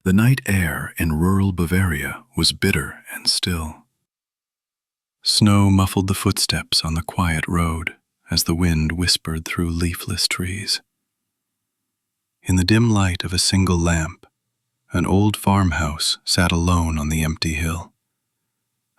The night air in rural Bavaria was bitter and still. Snow muffled the footsteps on the quiet road as the wind whispered through leafless trees. In the dim light of a single lamp, an old farmhouse sat alone on the empty hill,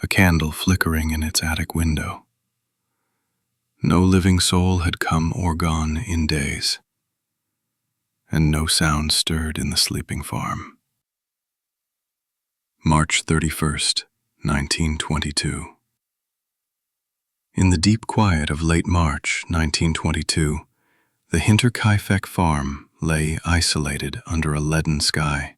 a candle flickering in its attic window. No living soul had come or gone in days, and no sound stirred in the sleeping farm. March 31st, 1922. In the deep quiet of late March 1922, the Hinterkaifeck farm lay isolated under a leaden sky.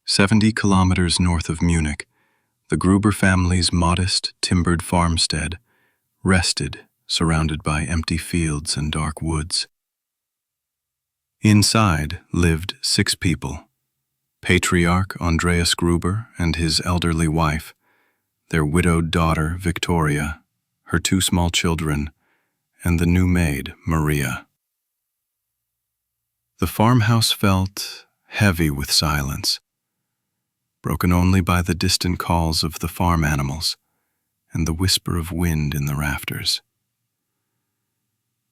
70 kilometers north of Munich, the Gruber family's modest, timbered farmstead rested, surrounded by empty fields and dark woods. Inside lived 6 people: Patriarch Andreas Gruber and his elderly wife, their widowed daughter Victoria, her 2 small children, and the new maid Maria. The farmhouse felt heavy with silence, broken only by the distant calls of the farm animals and the whisper of wind in the rafters.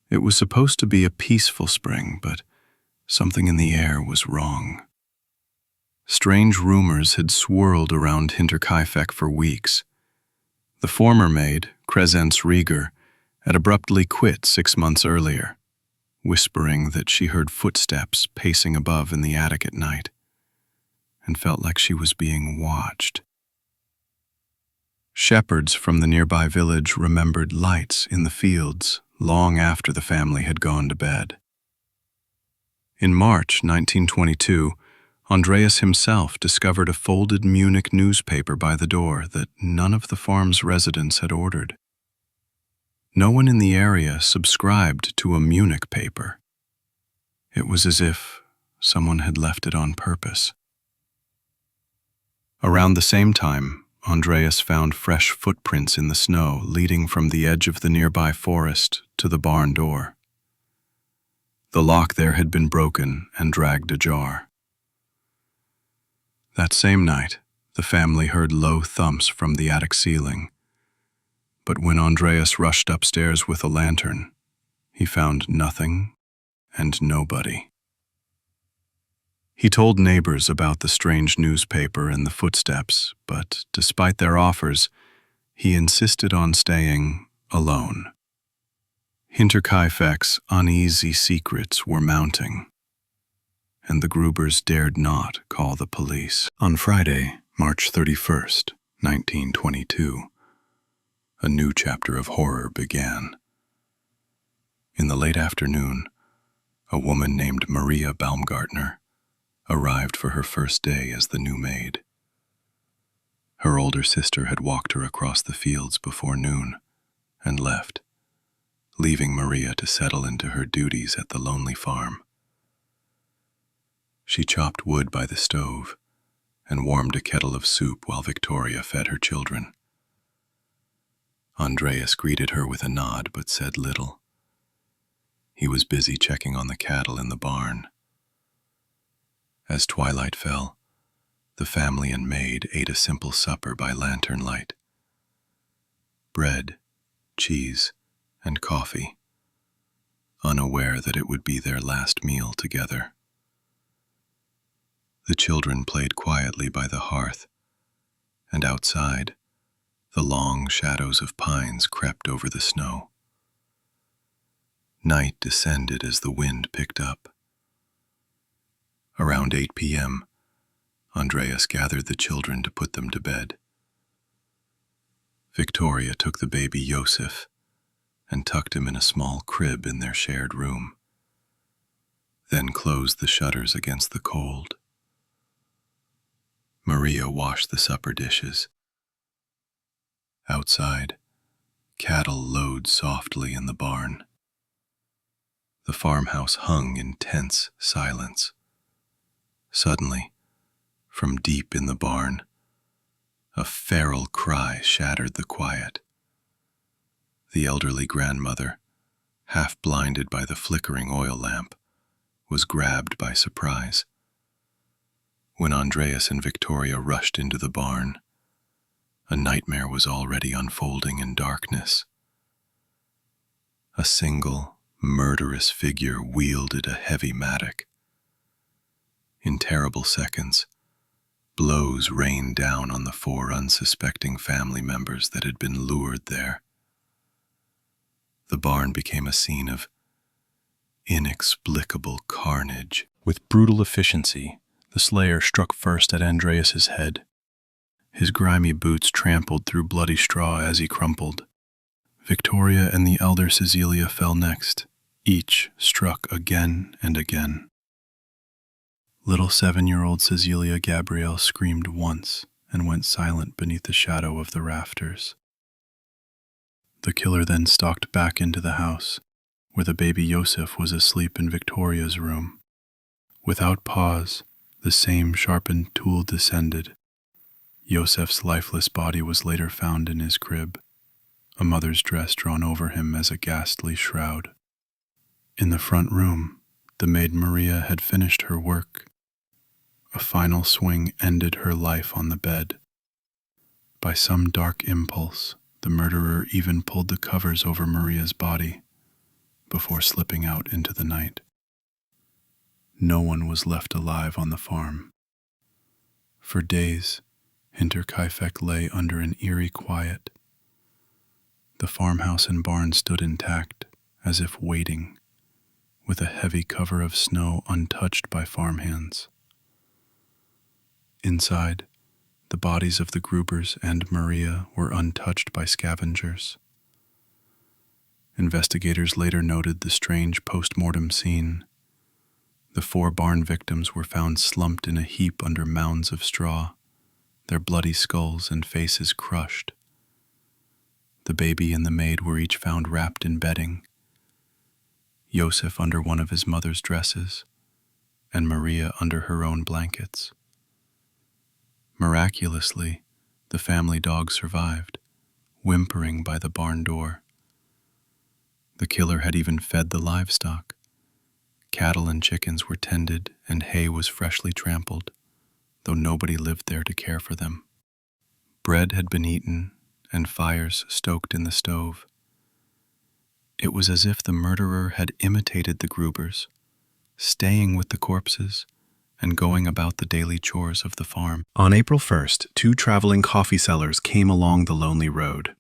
It was supposed to be a peaceful spring, but something in the air was wrong. Strange rumors had swirled around Hinterkaifeck for weeks. The former maid, Crescence Rieger, had abruptly quit 6 months earlier, whispering that she heard footsteps pacing above in the attic at night, and felt like she was being watched. Shepherds from the nearby village remembered lights in the fields long after the family had gone to bed. In March 1922, Andreas himself discovered a folded Munich newspaper by the door that none of the farm's residents had ordered. No one in the area subscribed to a Munich paper. It was as if someone had left it on purpose. Around the same time, Andreas found fresh footprints in the snow leading from the edge of the nearby forest to the barn door. The lock there had been broken and dragged ajar. That same night, the family heard low thumps from the attic ceiling. But when Andreas rushed upstairs with a lantern, he found nothing and nobody. He told neighbors about the strange newspaper and the footsteps, but despite their offers, he insisted on staying alone. Hinterkaifeck's uneasy secrets were mounting, and the Grubers dared not call the police. On Friday, March 31st, 1922, a new chapter of horror began. In the late afternoon, a woman named Maria Baumgartner arrived for her first day as the new maid. Her older sister had walked her across the fields before noon and left, leaving Maria to settle into her duties at the lonely farm. She chopped wood by the stove and warmed a kettle of soup while Victoria fed her children. Andreas greeted her with a nod but said little. He was busy checking on the cattle in the barn. As twilight fell, the family and maid ate a simple supper by lantern light. Bread, cheese, and coffee, unaware that it would be their last meal together. The children played quietly by the hearth, and outside, the long shadows of pines crept over the snow. Night descended as the wind picked up. Around 8 p.m., Andreas gathered the children to put them to bed. Victoria took the baby Joseph and tucked him in a small crib in their shared room, then closed the shutters against the cold. Maria washed the supper dishes. Outside, cattle lowed softly in the barn. The farmhouse hung in tense silence. Suddenly, from deep in the barn, a feral cry shattered the quiet. The elderly grandmother, half blinded by the flickering oil lamp, was grabbed by surprise. When Andreas and Victoria rushed into the barn, a nightmare was already unfolding in darkness. A single, murderous figure wielded a heavy mattock. In terrible seconds, blows rained down on the 4 unsuspecting family members that had been lured there. The barn became a scene of inexplicable carnage. With brutal efficiency, the slayer struck first at Andreas's head. His grimy boots trampled through bloody straw as he crumpled. Victoria and the elder Cecilia fell next, each struck again and again. Little 7-year-old Cecilia Gabrielle screamed once and went silent beneath the shadow of the rafters. The killer then stalked back into the house, where the baby Josef was asleep in Victoria's room. Without pause, the same sharpened tool descended. Josef's lifeless body was later found in his crib, a mother's dress drawn over him as a ghastly shroud. In the front room, the maid Maria had finished her work. A final swing ended her life on the bed. By some dark impulse, the murderer even pulled the covers over Maria's body before slipping out into the night. No one was left alive on the farm. For days, Hinterkaifeck lay under an eerie quiet. The farmhouse and barn stood intact, as if waiting, with a heavy cover of snow untouched by farmhands. Inside, the bodies of the Grubers and Maria were untouched by scavengers. Investigators later noted the strange post-mortem scene. The 4 barn victims were found slumped in a heap under mounds of straw, their bloody skulls and faces crushed. The baby and the maid were each found wrapped in bedding, Josef under one of his mother's dresses, and Maria under her own blankets. Miraculously, the family dog survived, whimpering by the barn door. The killer had even fed the livestock. Cattle and chickens were tended and hay was freshly trampled, though nobody lived there to care for them. Bread had been eaten and fires stoked in the stove. It was as if the murderer had imitated the Grubers, staying with the corpses and going about the daily chores of the farm. On April 1st, 2 traveling coffee sellers came along the lonely road.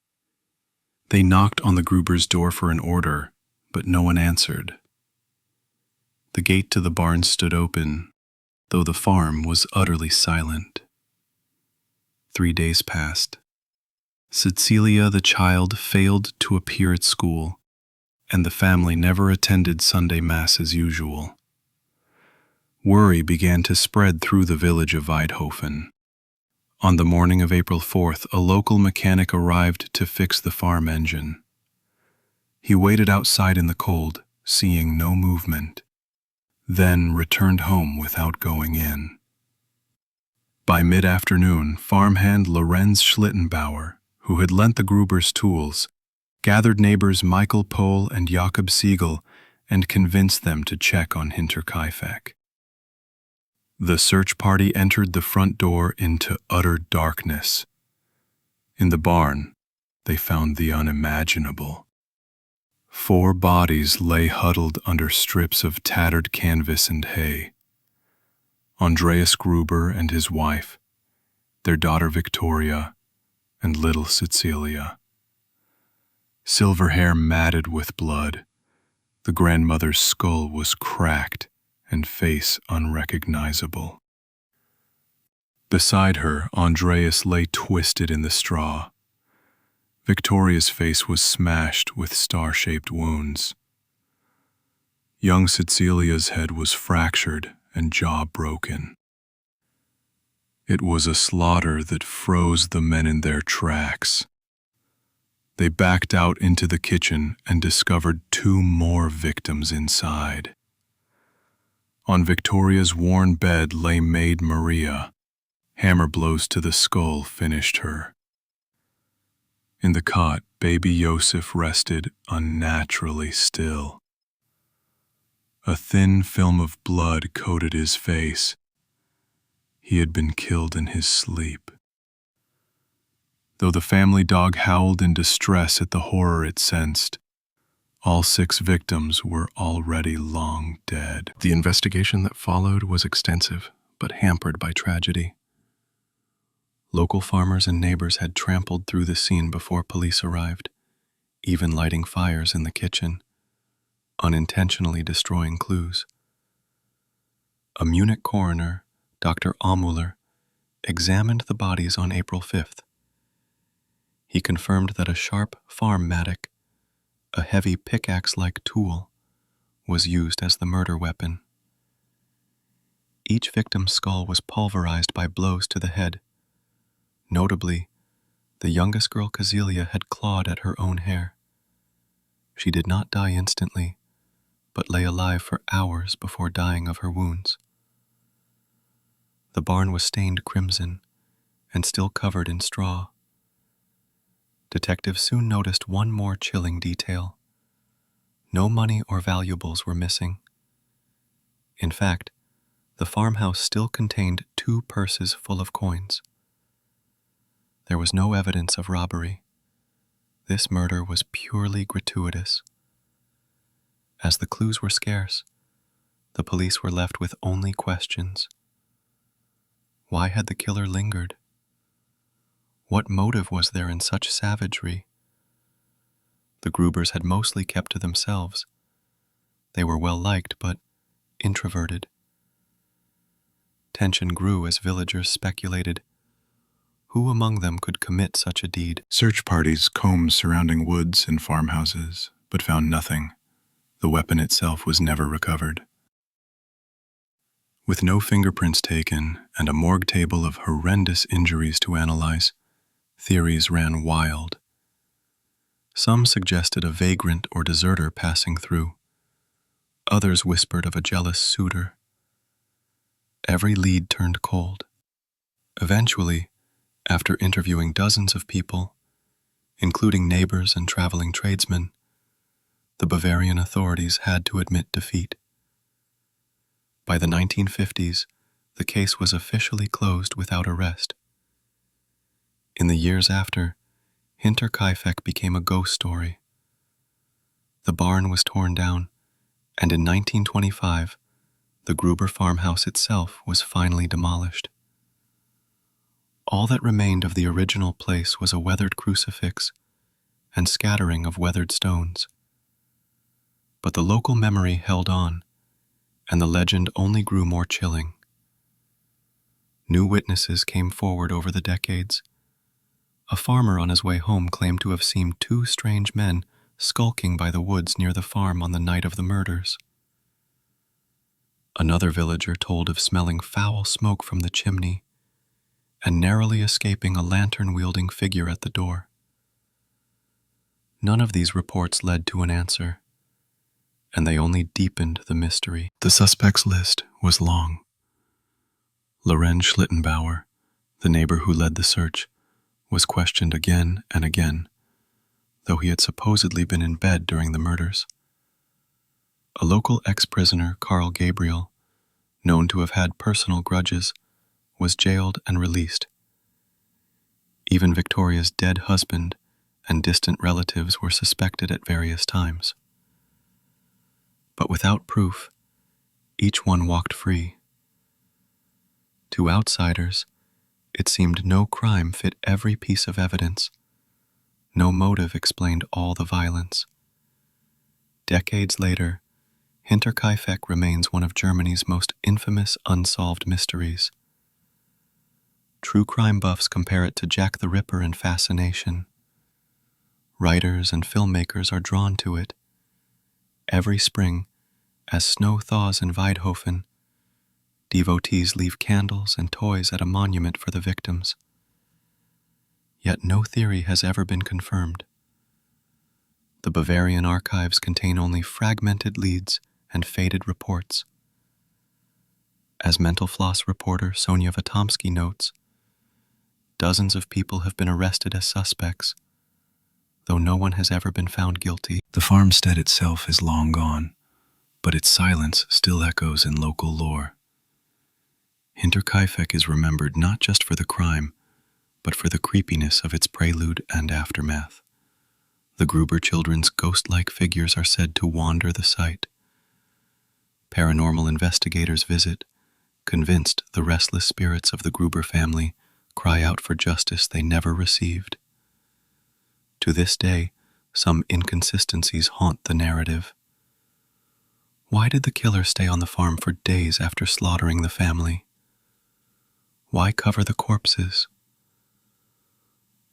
They knocked on the Grubers' door for an order, but no one answered. The gate to the barn stood open, though the farm was utterly silent. 3 days passed. Cecilia the child failed to appear at school, and the family never attended Sunday Mass as usual. Worry began to spread through the village of Weidhofen. On the morning of April 4th, a local mechanic arrived to fix the farm engine. He waited outside in the cold, seeing no movement, then returned home without going in. By mid-afternoon, farmhand Lorenz Schlittenbauer, who had lent the Grubers tools, gathered neighbors Michael Pohl and Jakob Siegel and convinced them to check on Hinterkaifeck. The search party entered the front door into utter darkness. In the barn, they found the unimaginable. 4 bodies lay huddled under strips of tattered canvas and hay. Andreas Gruber and his wife, their daughter Victoria, and little Cecilia. Silver hair matted with blood, the grandmother's skull was cracked and face unrecognizable. Beside her, Andreas lay twisted in the straw. Victoria's face was smashed with star-shaped wounds. Young Cecilia's head was fractured and jaw broken. It was a slaughter that froze the men in their tracks. They backed out into the kitchen and discovered 2 more victims inside. On Victoria's worn bed lay maid Maria. Hammer blows to the skull finished her. In the cot, baby Josef rested unnaturally still. A thin film of blood coated his face. He had been killed in his sleep. Though the family dog howled in distress at the horror it sensed, all 6 victims were already long dead. The investigation that followed was extensive, but hampered by tragedy. Local farmers and neighbors had trampled through the scene before police arrived, even lighting fires in the kitchen, unintentionally destroying clues. A Munich coroner, Dr. Amuller, examined the bodies on April 5th. He confirmed that a sharp farm mattock, a heavy pickaxe-like tool, was used as the murder weapon. Each victim's skull was pulverized by blows to the head. Notably, the youngest girl, Kazelia, had clawed at her own hair. She did not die instantly, but lay alive for hours before dying of her wounds. The barn was stained crimson and still covered in straw. Detectives soon noticed one more chilling detail. No money or valuables were missing. In fact, the farmhouse still contained 2 purses full of coins. There was no evidence of robbery. This murder was purely gratuitous. As the clues were scarce, the police were left with only questions. Why had the killer lingered? What motive was there in such savagery? The Grubers had mostly kept to themselves. They were well liked, but introverted. Tension grew as villagers speculated. Who among them could commit such a deed? Search parties combed surrounding woods and farmhouses, but found nothing. The weapon itself was never recovered. With no fingerprints taken and a morgue table of horrendous injuries to analyze, theories ran wild. Some suggested a vagrant or deserter passing through. Others whispered of a jealous suitor. Every lead turned cold. Eventually, after interviewing dozens of people, including neighbors and traveling tradesmen, the Bavarian authorities had to admit defeat. By the 1950s, the case was officially closed without arrest. In the years after, Hinterkaifeck became a ghost story. The barn was torn down, and in 1925, the Gruber farmhouse itself was finally demolished. All that remained of the original place was a weathered crucifix and scattering of weathered stones. But the local memory held on, and the legend only grew more chilling. New witnesses came forward over the decades. A farmer on his way home claimed to have seen 2 strange men skulking by the woods near the farm on the night of the murders. Another villager told of smelling foul smoke from the chimney and narrowly escaping a lantern-wielding figure at the door. None of these reports led to an answer, and they only deepened the mystery. The suspects' list was long. Lorenz Schlittenbauer, the neighbor who led the search, was questioned again and again, though he had supposedly been in bed during the murders. A local ex-prisoner, Karl Gabriel, known to have had personal grudges, was jailed and released. Even Victoria's dead husband and distant relatives were suspected at various times. But without proof, each one walked free. To outsiders, it seemed no crime fit every piece of evidence. No motive explained all the violence. Decades later, Hinterkaifeck remains one of Germany's most infamous unsolved mysteries. True crime buffs compare it to Jack the Ripper in fascination. Writers and filmmakers are drawn to it. Every spring, as snow thaws in Weidhofen, devotees leave candles and toys at a monument for the victims. Yet no theory has ever been confirmed. The Bavarian archives contain only fragmented leads and faded reports. As Mental Floss reporter Sonia Vatomsky notes, dozens of people have been arrested as suspects, though no one has ever been found guilty. The farmstead itself is long gone, but its silence still echoes in local lore. Hinterkaifeck is remembered not just for the crime, but for the creepiness of its prelude and aftermath. The Gruber children's ghost-like figures are said to wander the site. Paranormal investigators visit, convinced the restless spirits of the Gruber family cry out for justice they never received. To this day, some inconsistencies haunt the narrative. Why did the killer stay on the farm for days after slaughtering the family? Why cover the corpses?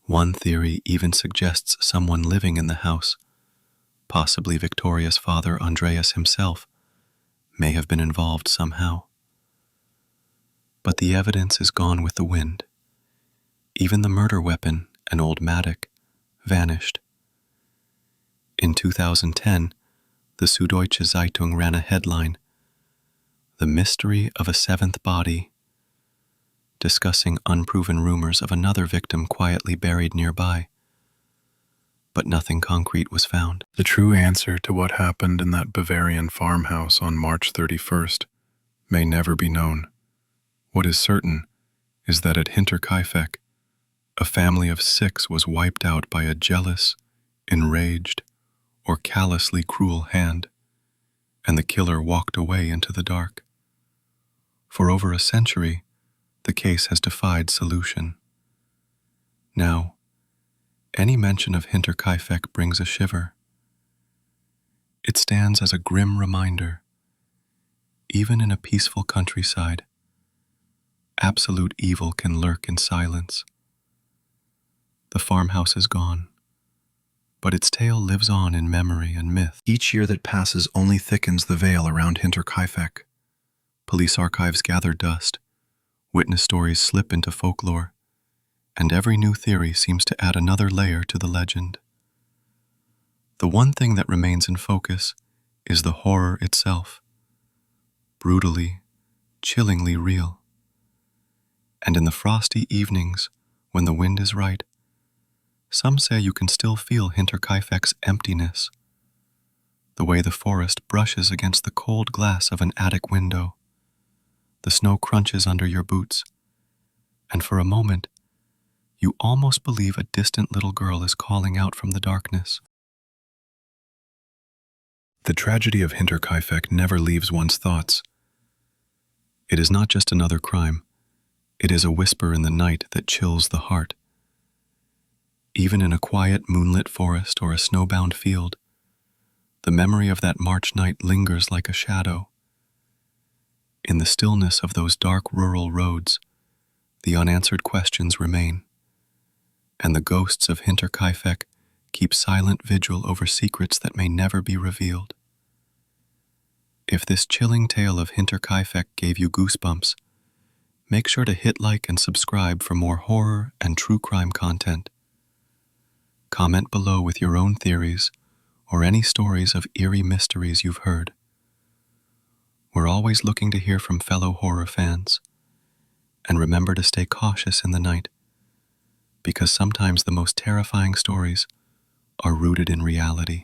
One theory even suggests someone living in the house, possibly Victoria's father Andreas himself, may have been involved somehow. But the evidence is gone with the wind. Even the murder weapon, an old mattock, vanished. In 2010, the Süddeutsche Zeitung ran a headline, "The Mystery of a Seventh Body," discussing unproven rumors of another victim quietly buried nearby. But nothing concrete was found. The true answer to what happened in that Bavarian farmhouse on March 31st may never be known. What is certain is that at Hinterkaifeck, a family of 6 was wiped out by a jealous, enraged, or callously cruel hand, and the killer walked away into the dark. For over a century, the case has defied solution. Now, any mention of Hinterkaifeck brings a shiver. It stands as a grim reminder, even in a peaceful countryside, absolute evil can lurk in silence. The farmhouse is gone, but its tale lives on in memory and myth. Each year that passes only thickens the veil around Hinterkaifeck. Police archives gather dust, witness stories slip into folklore, and every new theory seems to add another layer to the legend. The one thing that remains in focus is the horror itself, brutally, chillingly real. And in the frosty evenings, when the wind is right, some say you can still feel Hinterkaifeck's emptiness, the way the forest brushes against the cold glass of an attic window. The snow crunches under your boots, and for a moment, you almost believe a distant little girl is calling out from the darkness. The tragedy of Hinterkaifeck never leaves one's thoughts. It is not just another crime, it is a whisper in the night that chills the heart. Even in a quiet, moonlit forest or a snowbound field, the memory of that March night lingers like a shadow. In the stillness of those dark rural roads, the unanswered questions remain, and the ghosts of Hinterkaifeck keep silent vigil over secrets that may never be revealed. If this chilling tale of Hinterkaifeck gave you goosebumps, make sure to hit like and subscribe for more horror and true crime content. Comment below with your own theories or any stories of eerie mysteries you've heard. We're always looking to hear from fellow horror fans. And remember to stay cautious in the night, because sometimes the most terrifying stories are rooted in reality.